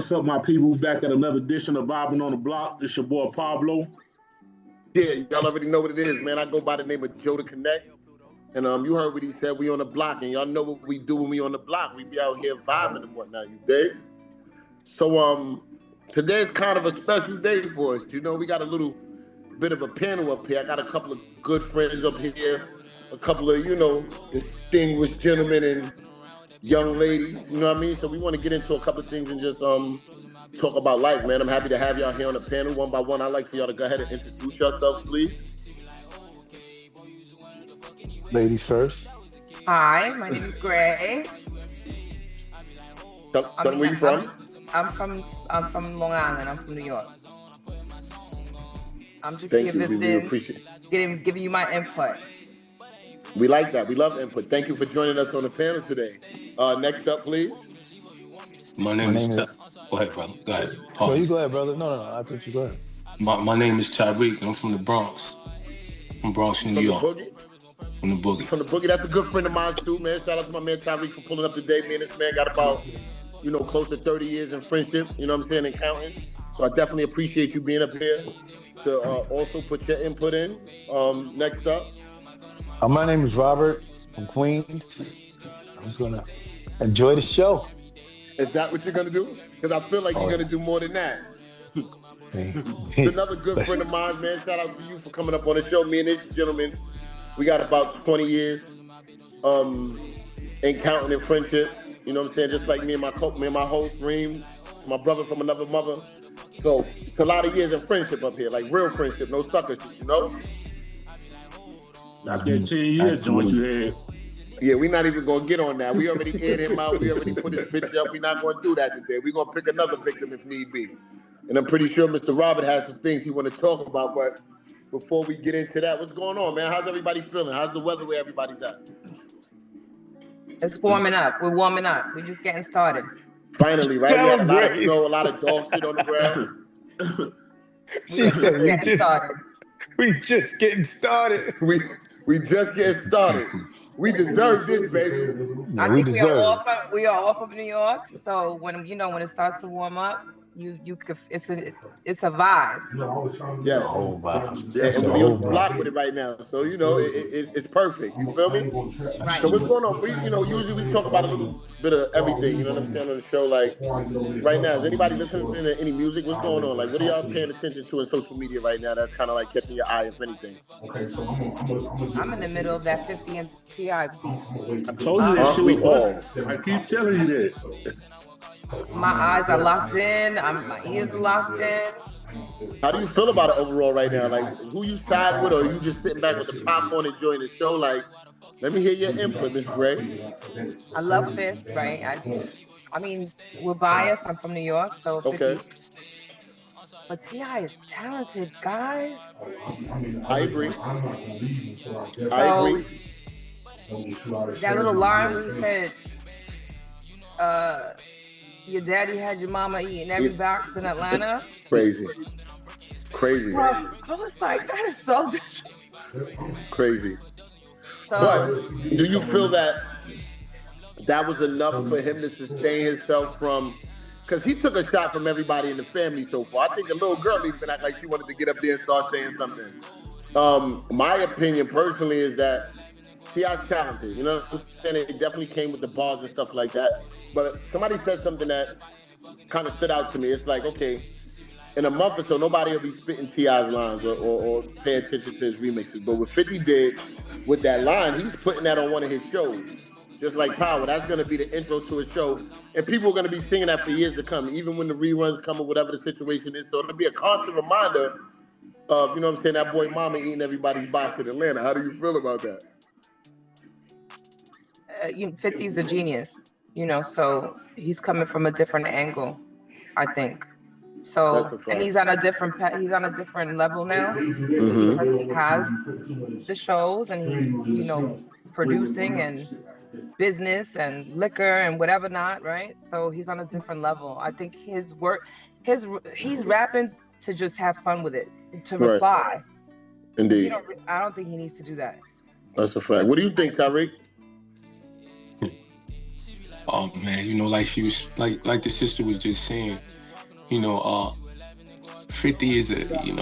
What's up, my people? Back at another edition of Vibin on the Block. It's your boy Pablo. Yeah, y'all already know what it is, man. I go by the name of Joe the Connect. And you heard what he said, we on the block. And y'all know what we do when we on the block. We be out here vibing and whatnot, you dig? So today's kind of a special day for us. You know, we got a little bit of a panel up here. I got a couple of good friends up here, a couple of, distinguished gentlemen and young ladies, you know what I mean? So we want to get into a couple of things and just talk about life, man. I'm happy to have y'all here on the panel one by one. I'd like for y'all to go ahead and introduce yourselves, please. Ladies first. Hi, my name is Gray. Tell me where you from. I'm from Long Island. I'm from New York. I'm just Thank here you. We visiting, appreciate giving you my input. We like that. We love input. Thank you for joining us on the panel today. Next up, please. My name is Go ahead, brother. Go ahead. No, you go ahead, brother. No. I thought you go ahead. My name is Tyreek. I'm from the Bronx. From Bronx, New York. From the Boogie. From the Boogie. That's a good friend of mine too, man. Shout out to my man Tyreek for pulling up today. Me and this man got about, close to 30 years in friendship, you know what I'm saying, and counting. So I definitely appreciate you being up here to also put your input in. Next up. My name is Robert from Queens. I'm just going to enjoy the show. Is that what you're going to do? Because I feel like you're going to do more than that. It's another good friend of mine, man. Shout out to you for coming up on the show. Me and this gentleman, we got about 20 years in counting in friendship. You know what I'm saying? Just like me and my host, Reem, my brother from another mother. So it's a lot of years in friendship up here, like real friendship, no sucker shit, you know? After 10 years, joint you had. Yeah, we're not even going to get on that. We already aired him out. We already put his picture up. We're not going to do that today. We're going to pick another victim if need be. And I'm pretty sure Mr. Robert has some things he want to talk about. But before we get into that, what's going on, man? How's everybody feeling? How's the weather where everybody's at? It's warming up. We're warming up. We're just getting started. Finally, right? We had a lot of dog shit on the ground. She said we just getting started. We just getting started. We deserve this, baby. Yeah, I think we are off of New York. So when it starts to warm up, you could it's a vibe. Yeah. Oh wow. Yeah, and we on the block with it right now. So it's perfect. You feel me? Right. So what's going on? We usually we talk about a little bit of everything, you know what I'm saying, on the show. Like right now, is anybody listening to any music? What's going on? Like what are y'all paying attention to in social media right now that's kinda like catching your eye, if anything? I'm in the middle of that 50 and T.I. beef. I told you that shit was I keep telling you that. My eyes are locked in. My ears are locked in. How do you feel about it overall right now? Like, who you side with, or you just sitting back with the popcorn enjoying the show? Like, let me hear your input, Miss Gray. I love Fifth, right? I mean, we're biased. I'm from New York, so 50. Okay. But T.I. is talented, guys. I agree. That little line where he said, your daddy had your mama eating every box in Atlanta. Crazy. Bro, I was like, that is so crazy. So, but do you feel that was enough for him to sustain himself from? Because he took a shot from everybody in the family so far. I think the little girl even act like she wanted to get up there and start saying something. My opinion personally is that T.I.'s talented. You know what I'm saying? It definitely came with the bars and stuff like that. But somebody said something that kind of stood out to me. It's like, okay, in a month or so, nobody will be spitting T.I.'s lines or pay attention to his remixes. But what 50 did with that line, he's putting that on one of his shows. Just like Power, that's going to be the intro to his show. And people are going to be singing that for years to come, even when the reruns come or whatever the situation is. So it'll be a constant reminder of, you know what I'm saying, that boy mama eating everybody's box in Atlanta. How do you feel about that? 50's a genius, so he's coming from a different angle, I think. So, and he's on a different level now because he has the shows and he's, producing and business and liquor and whatever not, right? So he's on a different level. I think his work, he's rapping to just have fun with it, to reply. Indeed. I don't think he needs to do that. That's a fact. What do you think, Tyreek? Oh man, like she was like the sister was just saying, You know, 50 is he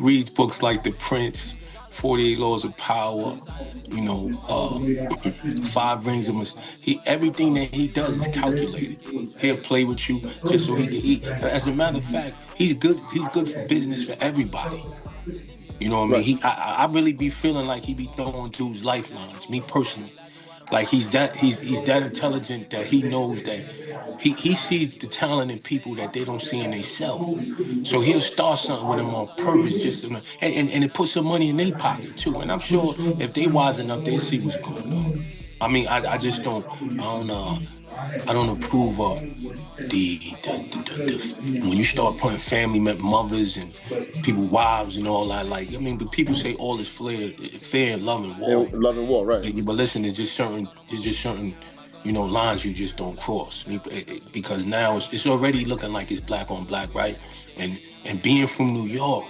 reads books like The Prince, 48 Laws of Power, you know, 5 Rings of everything that he does is calculated. He'll play with you just so he can eat. As a matter of fact, he's good for business for everybody. You know what I mean? I really be feeling like he be throwing dudes lifelines, me personally. Like he's that intelligent that he knows that he sees the talent in people that they don't see in themselves. So he'll start something with them on purpose, just and it puts some money in their pocket too. And I'm sure if they wise enough, they see what's going on. I mean, I just don't approve of the when you start putting family mothers and people wives and all that. Like, I mean, but people say all is fair and love and war. Love and war, right? But listen, there's just certain you know, lines you just don't cross, because now it's already looking like it's black on black, right? And being from New York,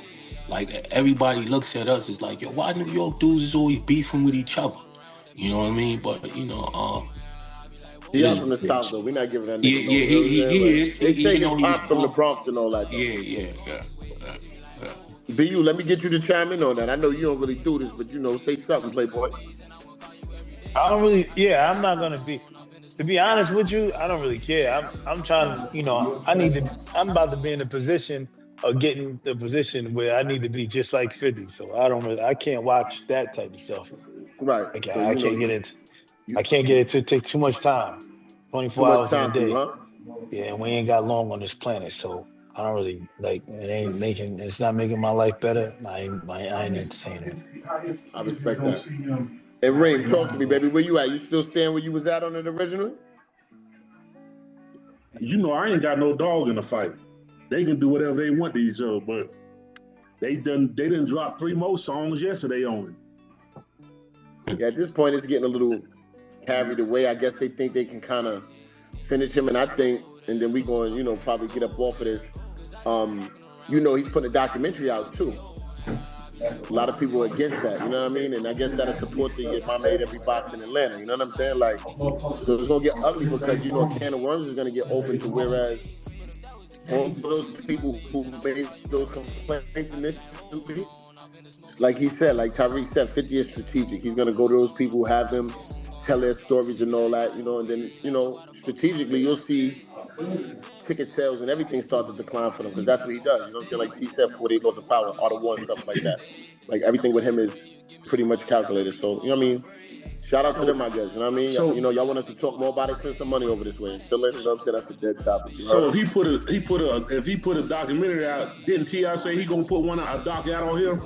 like everybody looks at us as like, yo, why New York dudes is always beefing with each other? You know what I mean? But you know, he's from the South, though. We're not giving that nigga he is. They say his pop from the Bronx and all that. Yeah. BU, let me get you to chime in on that. I know you don't really do this, but, you know, say something, Playboy. I don't really, I'm not going to be, to be honest with you, I don't really care. I'm trying to, you know, I'm about to be in a position of getting the position where I need to be just like 50. So I can't watch that type of stuff. Right. I can't get it. I can't get it to take too much time. 24 hours in a day. Huh? Yeah, and we ain't got long on this planet, so I don't really like. It's not making my life better. I ain't entertaining. I respect that. And Ring, talk to me, baby. Where you at? You still staying where you was at on it originally? You know, I ain't got no dog in the fight. They can do whatever they want to each other, but they didn't drop 3 more songs yesterday on it. Yeah, at this point, it's getting a little carried away. I guess they think they can kind of finish him, and I think, and then we going, you know, probably get up off of this. You know, he's putting a documentary out too. A lot of people are against that, you know what I mean? And I guess that'll support the Mama Ate Every Box in Atlanta, you know what I'm saying? Like, so it's gonna get ugly because, you know, a can of worms is gonna get open to, whereas all those people who made those complaints initially, like he said, like Tariq said, 50 is strategic. He's gonna go to those people, have them tell their stories and all that, you know, and then, you know, strategically you'll see ticket sales and everything start to decline for them, because that's what he does. You know what I'm saying? Like he said, 48 Laws of Power, Art of War, stuff like that. Like everything with him is pretty much calculated. So, you know what I mean? Shout out to them, I guess. You know what I mean? So, you know, y'all want us to talk more about it, send some money over this way. Until then, you know what I'm saying? That's a dead topic. So if he put a documentary out, didn't T.I. say he gonna put a doc out on him?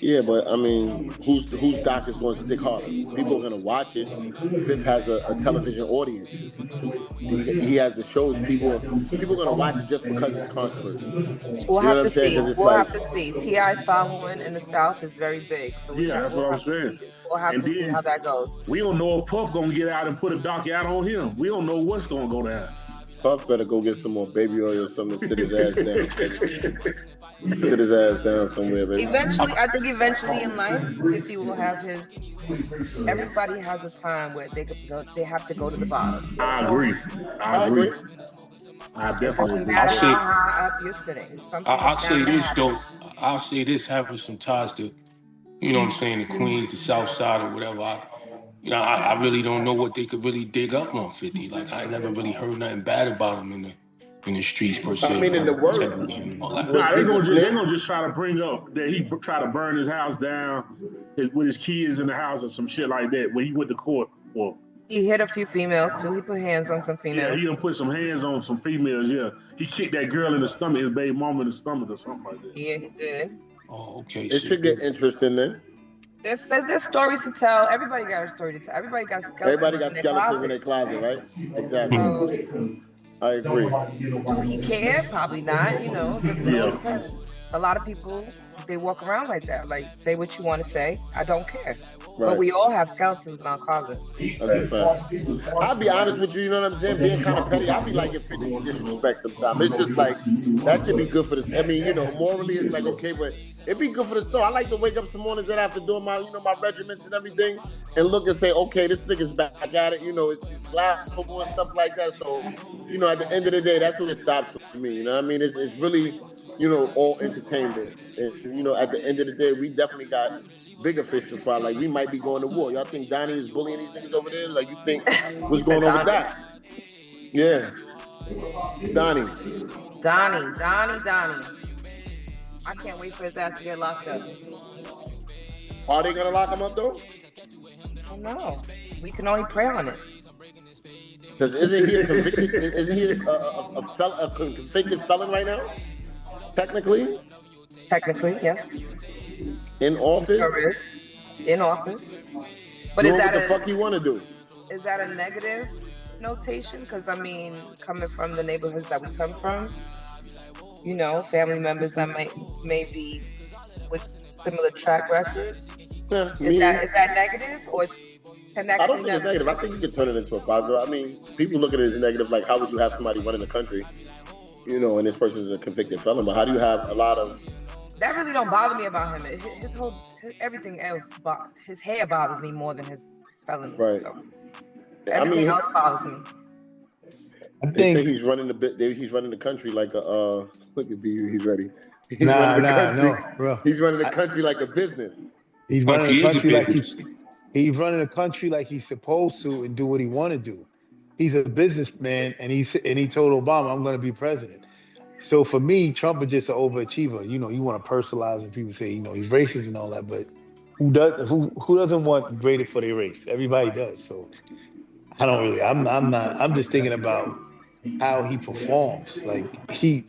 Yeah, but I mean, whose doc is going to stick harder? People are gonna watch it. Fifth has a television audience. He has the shows. People are gonna watch it just because it's controversial. We'll have to see. Have to see. T.I.'s following in the South is very big. So yeah, that's what I'm saying. We'll have to see how that goes. We don't know if Puff gonna get out and put a doc out on him. We don't know what's gonna go down. Puff better go get some more baby oil or something to sit his ass down. Sit his ass down somewhere, baby. I think eventually in life, 50 will have his. Everybody has a time where they have to go to the bottom. I agree. I definitely agree. I'll say this though. I'll say this, having some ties to, you know what I'm saying, the Queens, the South Side, or whatever. I really don't know what they could really dig up on 50. Like, I never really heard nothing bad about him in the streets per se. I mean, in the world. They're gonna just try to bring up that he tried to burn his house down with his kids in the house or some shit like that when he went to court for. He hit a few females too. He put hands on some females. Yeah, he done put some hands on some females. Yeah, he kicked that girl in the stomach, his baby mama in the stomach or something like that. Yeah, he did. Oh, okay. It should get interesting then. There's stories to tell. Everybody got a story to tell. Everybody got skeletons in their closet, right? Exactly. I agree. Do he care? Probably not. You know, a lot of people, they walk around like that. Like, say what you want to say. I don't care. But we all have skeletons in our closet. That's a fact. I'll be honest with you, you know what I'm saying? Being kind of petty, I'll be like, if it's disrespect sometimes. It's just like, that should be good for this. I mean, you know, morally, it's like, okay, but it'd be good for the soul. I like to wake up some mornings and after doing my, you know, my regiments and everything, and look and say, okay, this nigga's back at it. You know, it's laughable and stuff like that. So, you know, at the end of the day, that's what it stops for me. You know what I mean? It's really, you know, all entertainment. And, you know, at the end of the day, we definitely got bigger fish to fry. Like, we might be going to war. Y'all think Donnie is bullying these niggas over there? Like, you think what's going on with that? Yeah. Donnie. I can't wait for his ass to get locked up. Are they gonna lock him up though? Oh no. We can only pray on it. Because isn't he a convicted? Isn't he a convicted felon right now? Technically, yes. In office. Sure is. In office. But doing is that what the fuck you want to do? Is that a negative notation? Because I mean, coming from the neighborhoods that we come from, you know, family members that may be with similar track records. Yeah, is that negative or? I don't think it's negative. I think you can turn it into a positive. I mean, people look at it as negative. Like, how would you have somebody running the country, you know, and this person is a convicted felon? But how do you have a lot of? That really don't bother me about him. Everything else, his hair bothers me more than his felony. Right. So, everything else bothers me. They think he's running the country like a. Look at B. He's ready. He's running the country like a business. He's running the country like he's running the country like he's supposed to and do what he want to do. He's a businessman, and he told Obama, "I'm going to be president." So for me, Trump is just an overachiever. You know, you want to personalize, and people say, you know, he's racist and all that, but who doesn't want graded for their race? Everybody does. So I don't really. I'm just thinking about how he performs. Like he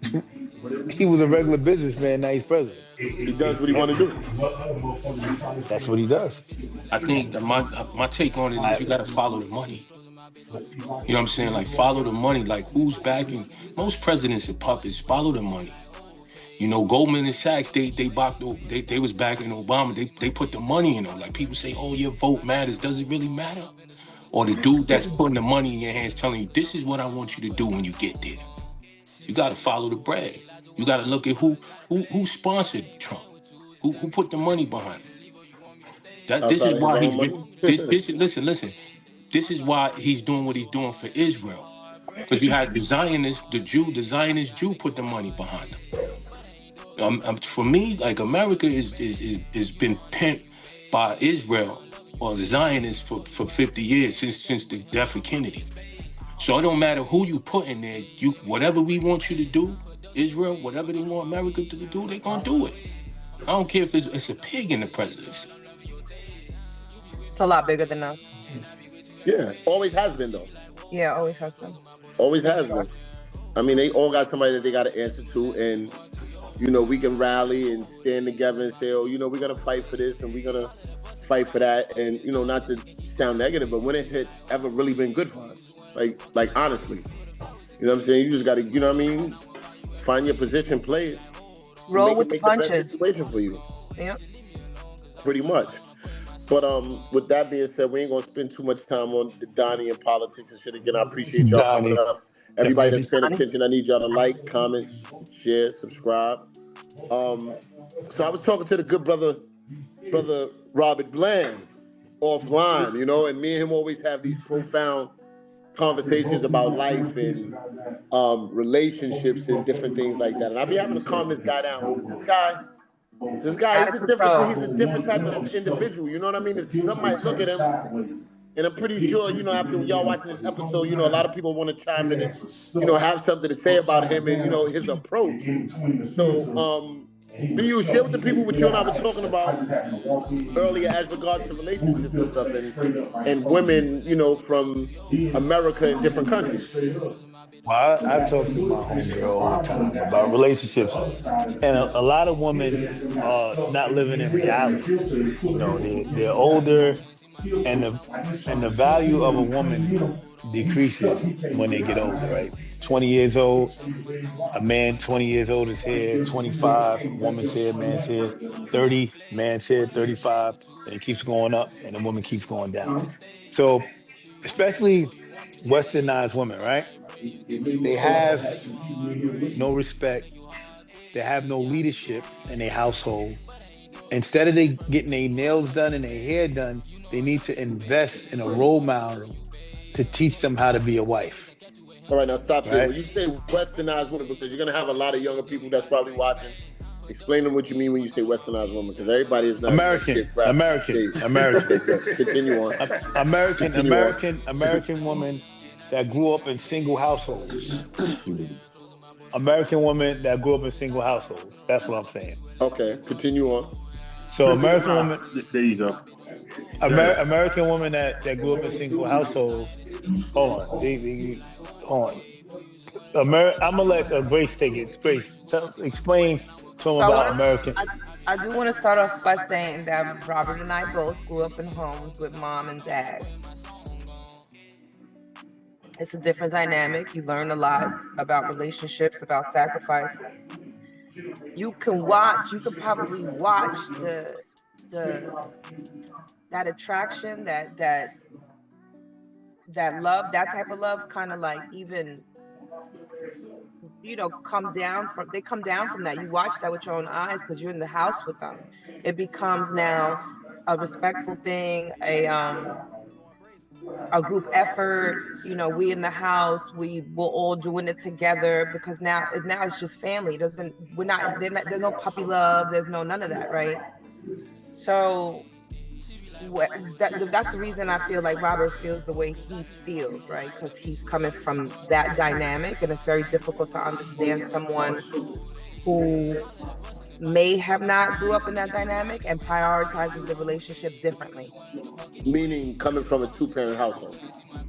was a regular businessman, now he's president. He does what he want to do. That's what he does. I think that my take on it is you got to follow the money. You know what I'm saying? Like, follow the money. Like, who's backing? Most presidents are puppets. Follow the money. You know, Goldman and Sachs, they was backing Obama. They put the money in them. Like, people say, oh, your vote matters. Does it really matter? Or the dude that's putting the money in your hands telling you, this is what I want you to do when you get there. You got to follow the bread. You got to look at who sponsored Trump, who put the money behind him. This is why listen. This is why he's doing what he's doing for Israel, because you had the Zionist Jew put the money behind him. For me, like, America is been pimped by Israel or the Zionists for 50 years since the death of Kennedy. So it don't matter who you put in there. Whatever we want you to do, Israel, whatever they want America to do, they're gonna do it. I don't care if it's a pig in the presidency. It's a lot bigger than us. Yeah, always has been though. Yeah, always has been. Always has been. I mean, they all got somebody that they got to answer to, and you know, we can rally and stand together and say, oh, you know, we're gonna fight for this and we're gonna fight for that, and you know, not to sound negative, but when has it ever really been good for us? Like honestly, you know what I'm saying? You just got to, you know what I mean? Find your position, play it. Roll with the punches. The best situation for you. Yeah. Pretty much. But with that being said, we ain't gonna spend too much time on the Donnie and politics and shit again. I appreciate y'all coming up. Everybody that's paying attention, I need y'all to like, comment, share, subscribe. So I was talking to the good brother Robert Bland offline, you know, and me and him always have these profound conversations about life and relationships and different things like that. And I'll be having to calm this guy down because this guy is he's a different type of individual. You know what I mean? Some might look at him, and I'm pretty sure, you know, after y'all watching this episode, you know, a lot of people want to chime in and, you know, have something to say about him and, you know, his approach. So, you share with the people what you and I was talking about earlier as regards to relationships and stuff and women, you know, from America and different countries. Well, I talk to my homegirl all the time about relationships, and a lot of women are not living in reality. You know, they're older, And the value of a woman decreases when they get older, right? 20 years old, a man 20 years old is here, 25, woman's here, man's here, 30, man's here, 35, and it keeps going up and the woman keeps going down. So especially westernized women, right? They have no respect, they have no leadership in their household. Instead of they getting their nails done and their hair done, they need to invest in a role model to teach them how to be a wife. All right, now stop there. When you say westernized woman, because you're going to have a lot of younger people that's probably watching, explain them what you mean when you say westernized woman, because everybody is not American. Continue on. American woman that grew up in single households. American woman that grew up in single households. That's what I'm saying. Okay, continue on. So American woman. There you go. American woman that grew up in single households. Hold on. Hold on. I'm gonna let Grace take it. Grace, explain to him about American. I do want to start off by saying that Robert and I both grew up in homes with mom and dad. It's a different dynamic. You learn a lot about relationships, about sacrifices. You can probably watch that attraction, that love, that type of love, kind of like even, come down from that. You watch that with your own eyes because you're in the house with them. It becomes now a respectful thing, a group effort. We in the house, we're all doing it together because now it's just family. There's no puppy love, there's none of that, right? So that's the reason I feel like Robert feels the way he feels, right? Because he's coming from that dynamic, and it's very difficult to understand someone who may have not grew up in that dynamic and prioritizes the relationship differently. Meaning coming from a two-parent household.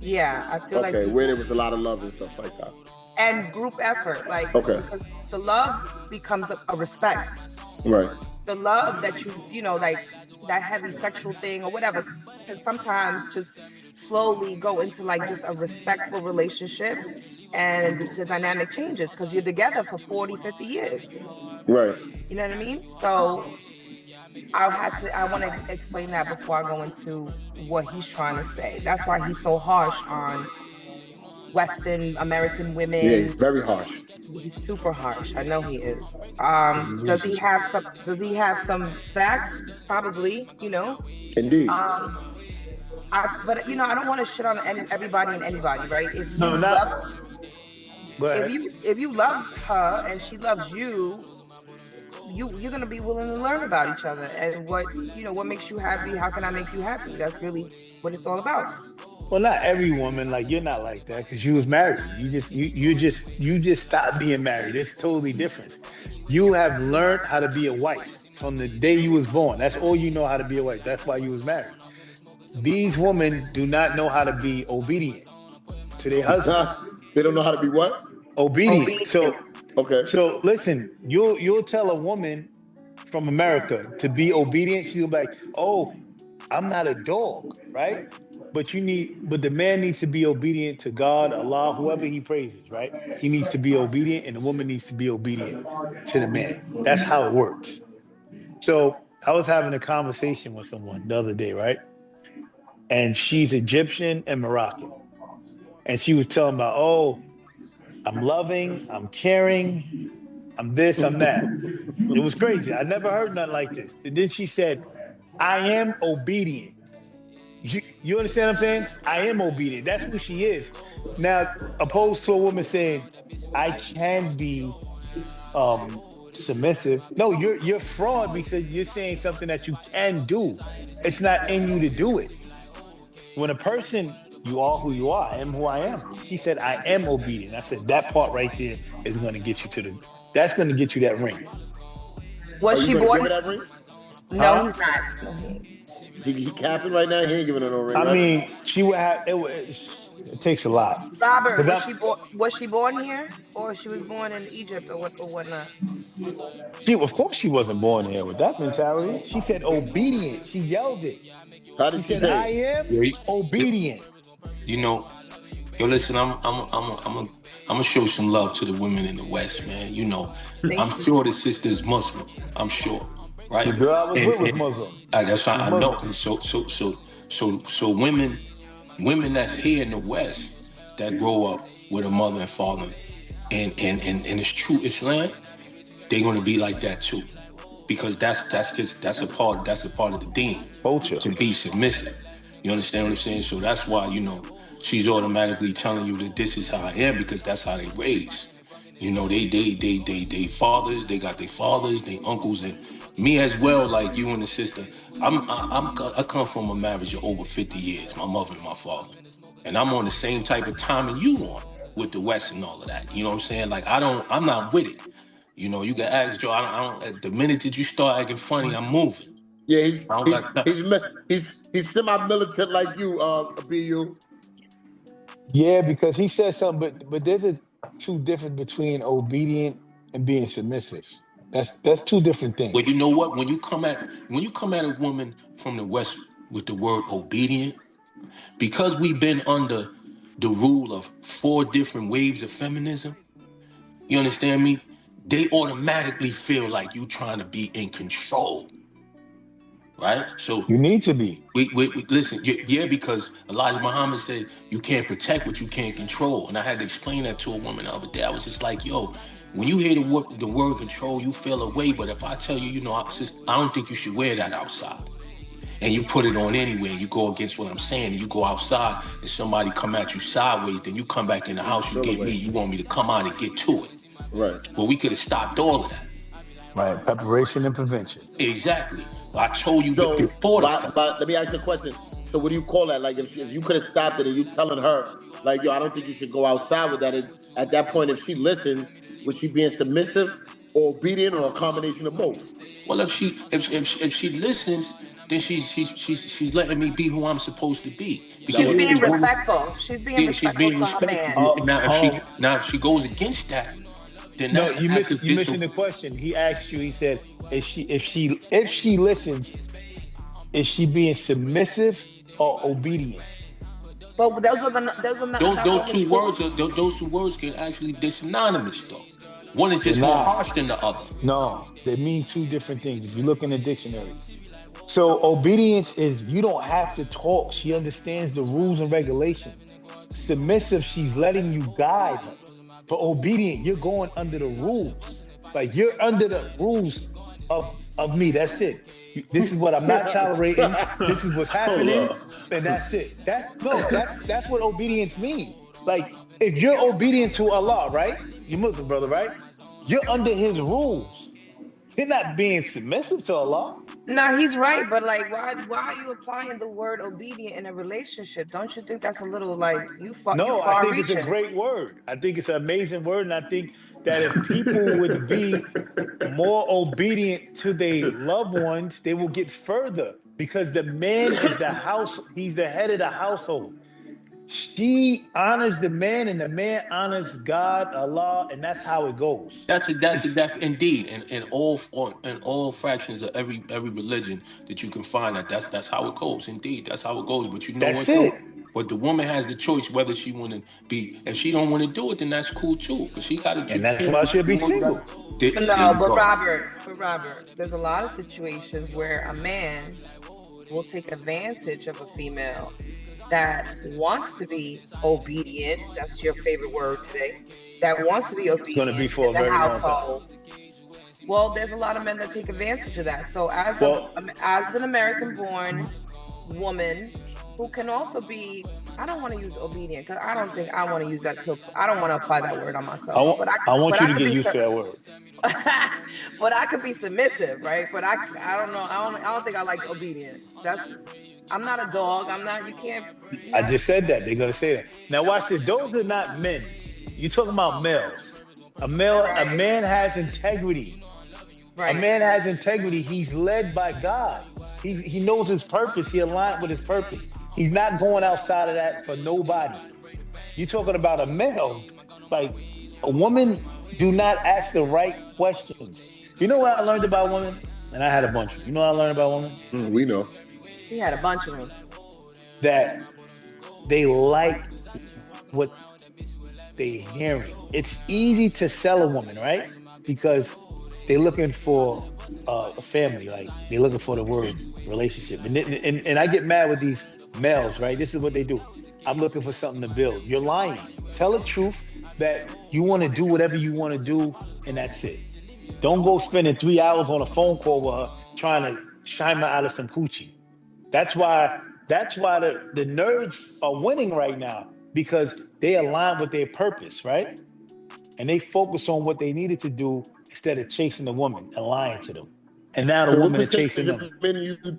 Yeah, I feel like where there was a lot of love and stuff like that. And group effort, because the love becomes a respect. Right. The love that like that heavy sexual thing or whatever can sometimes just slowly go into like just a respectful relationship, and the dynamic changes because you're together for 40, 50 years. Right. You know what I mean? So I want to explain that before I go into what he's trying to say. That's why he's so harsh on Western American women. Yeah, he's very harsh. He's super harsh. I know he is. Does he have some facts? Probably, Indeed. But I don't want to shit on everybody and anybody, right? If you love her and she loves you, you're gonna be willing to learn about each other and what makes you happy. How can I make you happy? That's really what it's all about. Well, not every woman, you're not like that because you was married. You just stopped being married. It's totally different. You have learned how to be a wife from the day you was born. That's all you know how to be a wife. That's why you was married. These women do not know how to be obedient to their husband. They don't know how to be what? Obedient. So listen, you'll tell a woman from America to be obedient. She'll be like, "Oh, I'm not a dog, right?" But the man needs to be obedient to God, Allah, whoever he praises, right? He needs to be obedient, and the woman needs to be obedient to the man. That's how it works. So I was having a conversation with someone the other day, right? And she's Egyptian and Moroccan. And she was telling me, "Oh, I'm loving, I'm caring, I'm this, I'm that." It was crazy. I never heard nothing like this. And then she said, "I am obedient." You understand what I'm saying? I am obedient. That's who she is. Now, opposed to a woman saying, "I can be submissive." No, you're fraud because you're saying something that you can do. It's not in you to do it. When a person, you are who you are, I am who I am. She said, "I am obedient." I said, that part right there is going to get you that's going to get you that ring. Was she born? That ring? No, he's not. He capping right now. He ain't giving her no ring. I right? mean, she would have. It takes a lot. Robert, was she born here, or she was born in Egypt, or whatnot? Of course, she wasn't born here with that mentality. She said obedient. She yelled it. How did She she said, say "I it? am obedient." You know, yo, listen, I'm gonna show some love to the women in the West, man. You know, I'm sure the sister's Muslim. I'm sure, right? The girl I was with was Muslim. That's how I know. So women that's here in the West that grow up with a mother and father, and it's true Islam, they're gonna be like that too, because that's a part of the deen Culture. to be submissive. You understand what I'm saying? So that's why, you know, she's automatically telling you that this is how I am, because that's how they raised. You know, they fathers, they got their fathers, their uncles, and me as well. Like you and the sister, I come from a marriage of over 50 years. My mother and my father, and I'm on the same type of timing you on with the West and all of that. You know what I'm saying? Like I'm not with it. You know, you can ask Joe. I don't. The minute that you start acting funny, I'm moving. Yeah, he's semi-militant like you, BU. Yeah, because he said something, but there's a two difference between obedient and being submissive. That's two different things. Well, you know what? When you come at a woman from the West with the word obedient, because we've been under the rule of 4 different waves of feminism, you understand me? They automatically feel like you trying to be in control, right? So you need to be. We listen, yeah, because Elijah Muhammad said you can't protect what you can't control, and I had to explain that to a woman the other day. I was just like, yo, when you hear the word control, you feel away. But if I tell you, you know, I don't think you should wear that outside, and you put it on anyway, you go against what I'm saying, and you go outside, and somebody come at you sideways, then you come back in the house, you get me, you want me to come out and get to it. Right. But we could have stopped all of that. Right. Preparation and prevention. Exactly. I told you So, before but let me ask you a question. So what do you call that? Like if you could have stopped it and you telling her, like, yo, I don't think you should go outside with that. At that point, if she listens, was she being submissive or obedient, or a combination of both? Well, if she listens, then she's letting me be who I'm supposed to be. Because she's being respectful. She's being respectful to her man. Now if she goes against that, then no, that's you missing the question. He asked you. He said, if she listens, is she being submissive or obedient? But those two words can actually be synonymous though. One is just more harsh than the other. No, they mean two different things. If you look in the dictionary. So obedience is you don't have to talk. She understands the rules and regulations. Submissive, she's letting you guide her. But obedient, you're going under the rules. Like you're under the rules of me. That's it. This is what I'm not tolerating. This is what's happening, and that's it. That's what obedience means. Like if you're obedient to Allah, right? You're Muslim, brother, right? You're under His rules. You're not being submissive to Allah. No, he's right, but like, why are you applying the word obedient in a relationship? Don't you think that's a little like No, I think it's a great word. I think it's an amazing word, and I think that if people would be more obedient to their loved ones, they will get further, because the man is the house. He's the head of the household. She honors the man, and the man honors God, Allah, and that's how it goes. That's indeed, in all fractions of every religion that you can find. That's how it goes. Indeed, that's how it goes. But you know that's it. But the woman has the choice whether she want to be. If she don't want to do it, then that's cool too. But she got to. And that's why she'll be single. But Robert, there's a lot of situations where a man will take advantage of a female that wants to be obedient. That's your favorite word today. That wants to be obedient. It's going to be for a very long time. Well, there's a lot of men that take advantage of that. So as an American-born woman who can also be, I don't want to use obedient because I don't think I want to use that. I don't want to apply that word on myself. I want you to get used to that word. But I could be submissive, right? But I don't know. I don't think I like obedient. I'm not a dog. You can't. I just said that. They're going to say that. Now watch this. Those are not men. You're talking about males. A man has integrity. Right. A man has integrity. He's led by God. He knows his purpose. He aligned with his purpose. He's not going outside of that for nobody. You're talking about a male. Like, a woman do not ask the right questions. You know what I learned about women? And I had a bunch of them. You know what I learned about women? We know. He had a bunch of them. That they like what they hearing. It's easy to sell a woman, right? Because they're looking for a family. Like, they're looking for the word relationship. And I get mad with these males, right? This is what they do. I'm looking for something to build. You're lying. Tell the truth that you want to do whatever you want to do, and that's it. Don't go spending 3 hours on a phone call with her trying to shine her out of some coochie. That's why the nerds are winning right now, because they align with their purpose, right? And they focus on what they needed to do instead of chasing the woman and lying to them. And now the woman is chasing them. Men, you think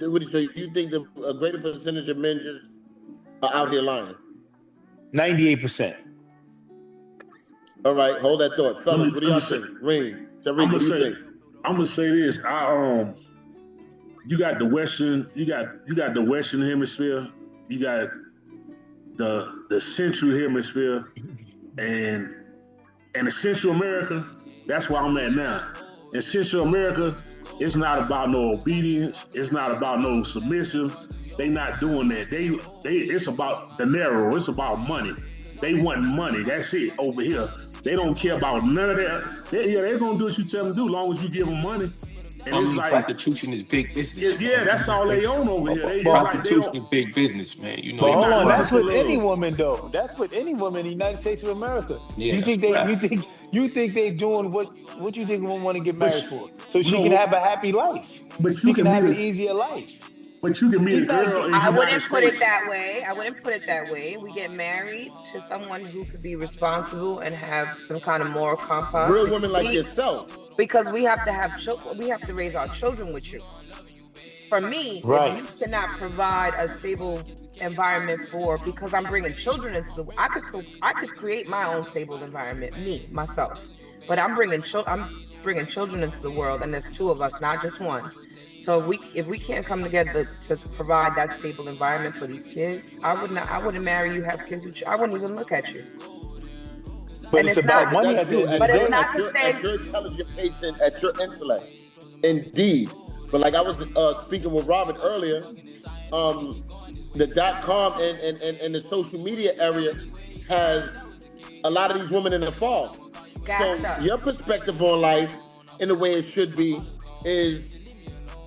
that a greater percentage of men just are out here lying? 98%. All right, hold that thought, fellas. What do y'all think? Reem, Tariq, what do you think? I'm gonna say this. You got the Western hemisphere, you got the Central hemisphere, and the Central America. That's where I'm at now. In Central America, it's not about no obedience. It's not about no submissive. They not doing that. It's about dinero. It's about money. They want money. That's it over here. They don't care about none of that. They're gonna do what you tell them to do, as long as you give them money. And it's like prostitution is big business. Yeah, that's all they own over here. Prostitution is big business, man. You know. But hold on, that's with any woman though. That's with any woman in the United States of America. Yeah, you think they doing what you think women want to get married for? So she can have a happy life. But she can have an easier life. But you can meet a girl. I wouldn't put it that way. We get married to someone who could be responsible and have some kind of moral compass. Real women like yourself. Because we have to have children. We have to raise our children with you. For me, right. If you cannot provide a stable environment because I'm bringing children into the. I could create my own stable environment, myself. But I'm bringing children into the world, and there's two of us, not just one. So if we can't come together to provide that stable environment for these kids, I wouldn't marry you, have kids with you. I wouldn't even look at you. But and it's about money. But it's not to say at your intelligent pace and at your intellect. Indeed. But like I was speaking with Robert earlier, the .com and the social media area has a lot of these women in the fall. So your perspective on life, in the way it should be, is,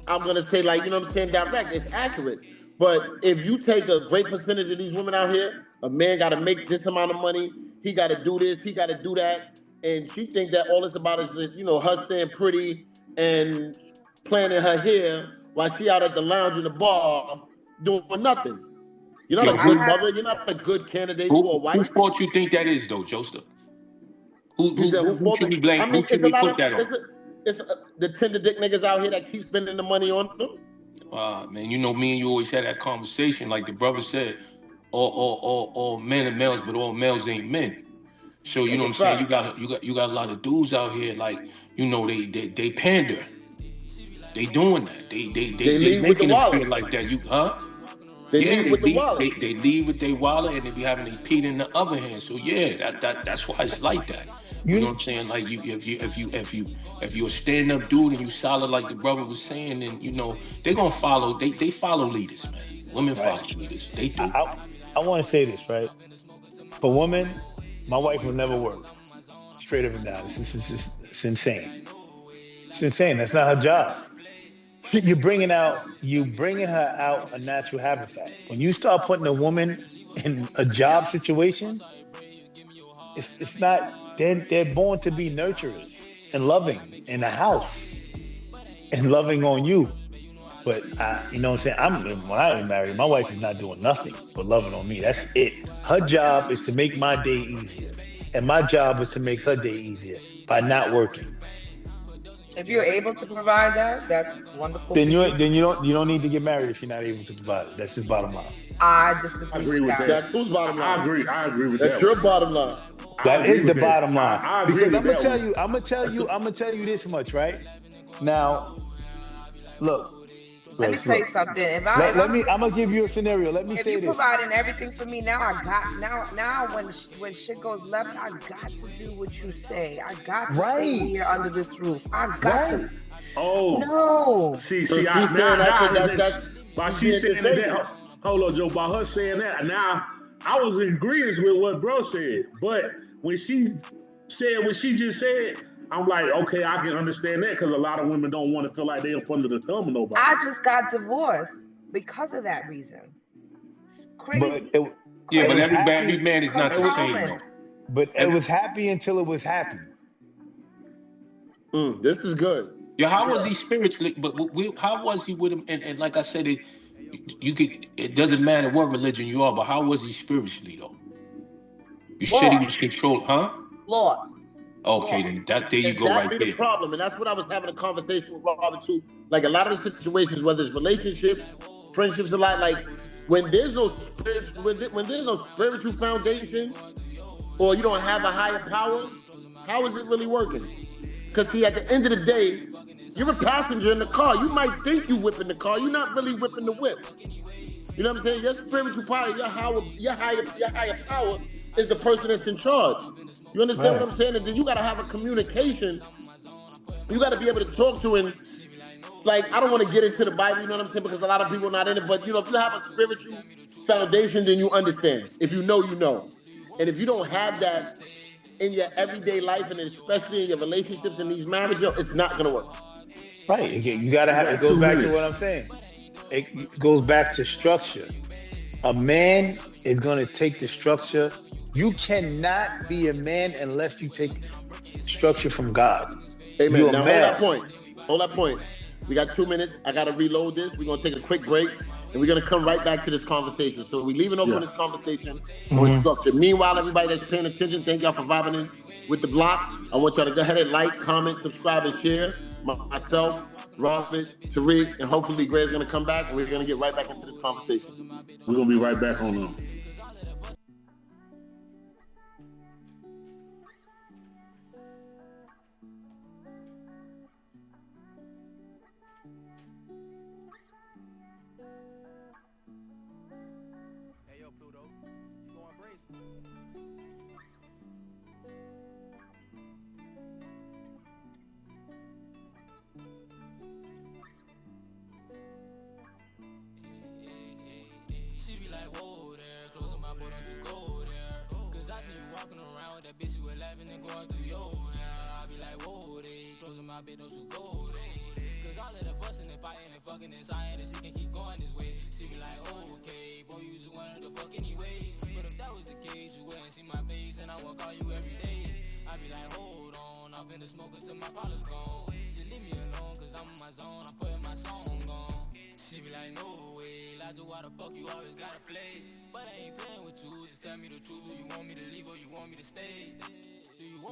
I'm going to say, like, you know what I'm saying, direct. It's accurate. But if you take a great percentage of these women out here, a man got to make this amount of money, he got to do this, he got to do that, and she think that all it's about is, her staying pretty and planning her hair while she out at the lounge in the bar doing nothing. You're not a good mother. You're not a good candidate for a wife. Whose fault you think that is, though, Joseph? Who should we blame? Who should we put that on? It's the tender dick niggas out here that keep spending the money on them. Man, me and you always had that conversation. Like the brother said, all men are males, but all males ain't men. So you know what I'm saying? You got a lot of dudes out here, like, they pander. They doing that. They making it feel like that. They lead with the wallet. They lead with their wallet, and they be having their Pete in the other hand. So yeah, that's why it's like that. You know what I'm saying? Like if you a stand-up dude and you solid like the brother was saying, then they're gonna follow. They follow leaders, man. Women follow leaders. They do. I want to say this, right? For women, my wife will never work. Straight up and down. It's insane. It's insane. That's not her job. You're bringing her out a natural habitat. When you start putting a woman in a job situation, it's not. They're born to be nurturers and loving in the house and loving on you. But you know what I'm saying? When I get married, my wife is not doing nothing but loving on me. That's it. Her job is to make my day easier, and my job is to make her day easier by not working. If you're able to provide that, that's wonderful. Then you don't need to get married if you're not able to provide it. That's his bottom line. I disagree. I agree with that. That's whose bottom line? I agree with that. That's your bottom line. That is the bottom line. I agree because with I'm gonna tell you this much, right? Now, look, Let me tell you something. I'm gonna give you a scenario. Let me say this. If you providing everything for me now, now when shit goes left, I got to do what you say. I got to stay here under this roof. I got to. Oh no. See, she's saying that. Hold on, Joe. By her saying that, now I was in agreement with what bro said, but when she said what she just said, I'm like, okay, I can understand that because a lot of women don't want to feel like they're up under the thumb of nobody. I just got divorced because of that reason. It's crazy. But every man is not the same. But it was happy until it was happy. This is good. Yeah, how was he spiritually? But how was he with him? And like I said, it doesn't matter what religion you are, but how was he spiritually though? You said he was controlled, huh? Lost. Okay, then there you go right there. That's the problem, and that's what I was having a conversation with Robert too. Like a lot of the situations, whether it's relationships, friendships, a lot. Like when there's no spiritual foundation, or you don't have a higher power, how is it really working? Because see, at the end of the day, you're a passenger in the car. You might think you whipping the car. You're not really whipping the whip. You know what I'm saying? Your spiritual power, your higher power is the person that's in charge. You understand what I'm saying? And then you got to have a communication. You got to be able to talk to him. Like, I don't want to get into the Bible, you know what I'm saying? Because a lot of people are not in it. But, you know, if you have a spiritual foundation, then you understand. If you know, you know. And if you don't have that in your everyday life, and especially in your relationships and these marriages, it's not going to work. Right. Again, you got to have, it goes back to what I'm saying. It goes back to structure. A man is going to take the structure. You cannot be a man unless you take structure from God. Amen. Now, hold that point. We got 2 minutes. I got to reload this. We're going to take a quick break, and we're going to come right back to this conversation. So we're leaving open this conversation on structure. Meanwhile, everybody that's paying attention, thank y'all for vibing in with the blocks. I want y'all to go ahead and like, comment, subscribe, and share. Myself, Robert, Tariq, and hopefully Gray's going to come back, and we're going to get right back into this conversation. We're going to be right back on them.